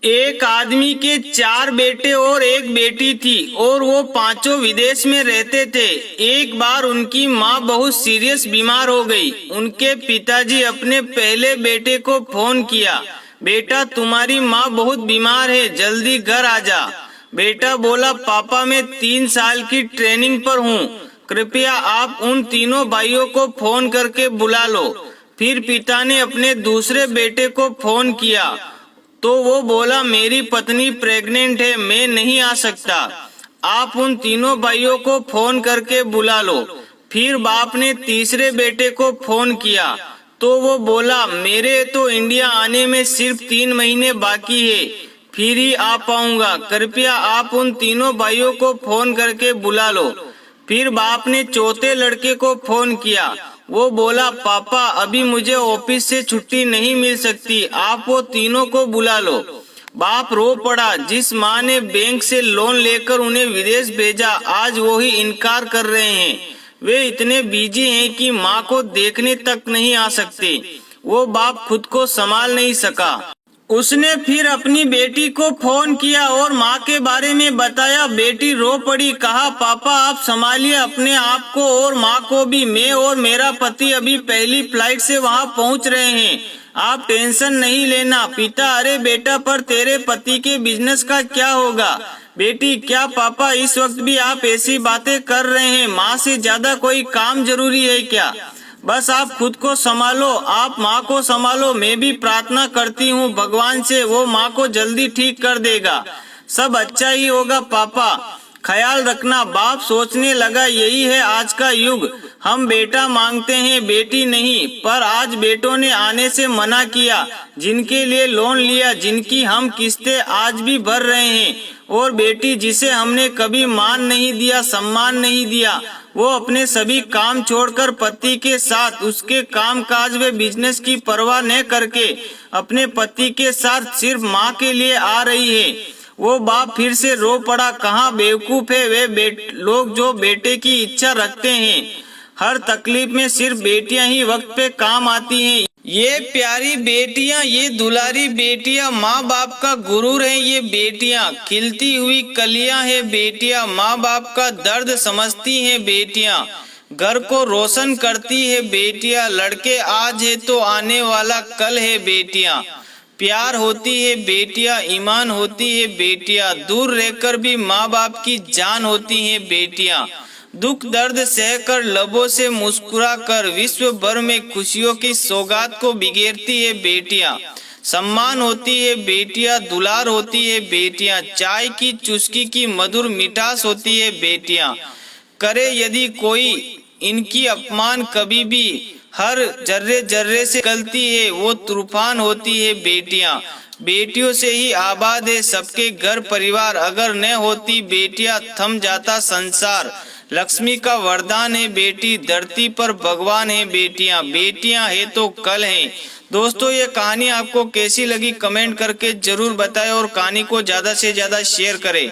एक आदमी के 4 बेटे और एक बेटी थी और वो पांचों विदेश में रहते थे। एक बार उनकी माँ बहुत सीरियस बीमार हो गई। उनके पिताजी अपने पहले बेटे को फोन किया, बेटा तुम्हारी माँ बहुत बीमार है, जल्दी घर आ जा। बेटा बोला, पापा मैं 3 साल की ट्रेनिंग पर हूँ, कृपया आप उन तीनों भाइयों को फोन करके बुला लो। फिर पिता ने अपने दूसरे बेटे को फोन किया तो वो बोला, मेरी पत्नी प्रेग्नेंट है, मैं नहीं आ सकता, आप उन तीनों भाइयों को फोन करके बुला लो। फिर बाप ने तीसरे बेटे को फोन किया तो वो बोला, मेरे तो इंडिया आने में सिर्फ 3 महीने बाकी है, फिर ही आ पाऊंगा, कृपया आप उन तीनों भाइयों को फोन करके बुला लो। फिर बाप ने चौथे लड़के को फोन किया, वो बोला, पापा अभी मुझे ऑफिस से छुट्टी नहीं मिल सकती, आप वो तीनों को बुला लो। बाप रो पड़ा। जिस माँ ने बैंक से लोन लेकर उन्हें विदेश भेजा, आज वो ही इनकार कर रहे हैं। वे इतने बिजी हैं कि माँ को देखने तक नहीं आ सकते। वो बाप खुद को संभाल नहीं सका। उसने फिर अपनी बेटी को फोन किया और माँ के बारे में बताया। बेटी रो पड़ी, कहा, पापा आप संभालिए अपने आप को और माँ को भी, मैं और मेरा पति अभी पहली फ्लाइट से वहाँ पहुँच रहे हैं, आप टेंशन नहीं लेना। पिता, अरे बेटा पर तेरे पति के बिजनेस का क्या होगा? बेटी, क्या पापा इस वक्त भी आप ऐसी बातें कर रहे हैं? माँ से ज्यादा कोई काम जरूरी है क्या? बस आप खुद को संभालो, आप माँ को संभालो। मैं भी प्रार्थना करती हूँ भगवान से, वो माँ को जल्दी ठीक कर देगा, सब अच्छा ही होगा पापा, ख्याल रखना। बाप सोचने लगा, यही है आज का युग, हम बेटा मांगते हैं बेटी नहीं। पर आज बेटों ने आने से मना किया, जिनके लिए लोन लिया, जिनकी हम किस्तें आज भी भर रहे हैं। और बेटी जिसे हमने कभी मान नहीं दिया, सम्मान नहीं दिया, वो अपने सभी काम छोड़कर पति के साथ, उसके काम काज व बिजनेस की परवाह न करके अपने पति के साथ सिर्फ माँ के लिए आ रही है। वो बाप फिर से रो पड़ा। कहाँ बेवकूफ है वे लोग जो बेटे की इच्छा रखते हैं। हर तकलीफ में सिर्फ बेटियां ही वक्त पे काम आती हैं। ये प्यारी बेटियां, ये दुलारी बेटियां, माँ बाप का गुरूर है। ये बेटियां खिलती हुई कलियां है। बेटियां माँ बाप का दर्द समझती हैं। बेटियां घर को रोशन करती है। बेटियां लड़के आज है तो आने वाला कल है। बेटियां प्यार होती है। बेटियां ईमान होती है। बेटियां दूर रहकर भी माँ बाप की जान होती है। बेटियां दुख दर्द सहकर, लबों से मुस्कुराकर विश्व भर में खुशियों की सौगात को बिखेरती है। बेटियां सम्मान होती है। बेटियां दुलार होती है। बेटियां चाय की चुस्की की मधुर मिठास होती है। बेटियां करे यदि कोई इनकी अपमान कभी भी, हर जर्रे जर्रे से निकलती है वो तूफान होती है। बेटियां बेटियों से ही आबाद है सबके घर परिवार, अगर न होती बेटियां थम जाता संसार। लक्ष्मी का वरदान है बेटी, धरती पर भगवान है बेटियां। बेटियां है तो कल है। दोस्तों, ये कहानी आपको कैसी लगी कमेंट करके जरूर बताएं और कहानी को ज्यादा से ज्यादा शेयर करें।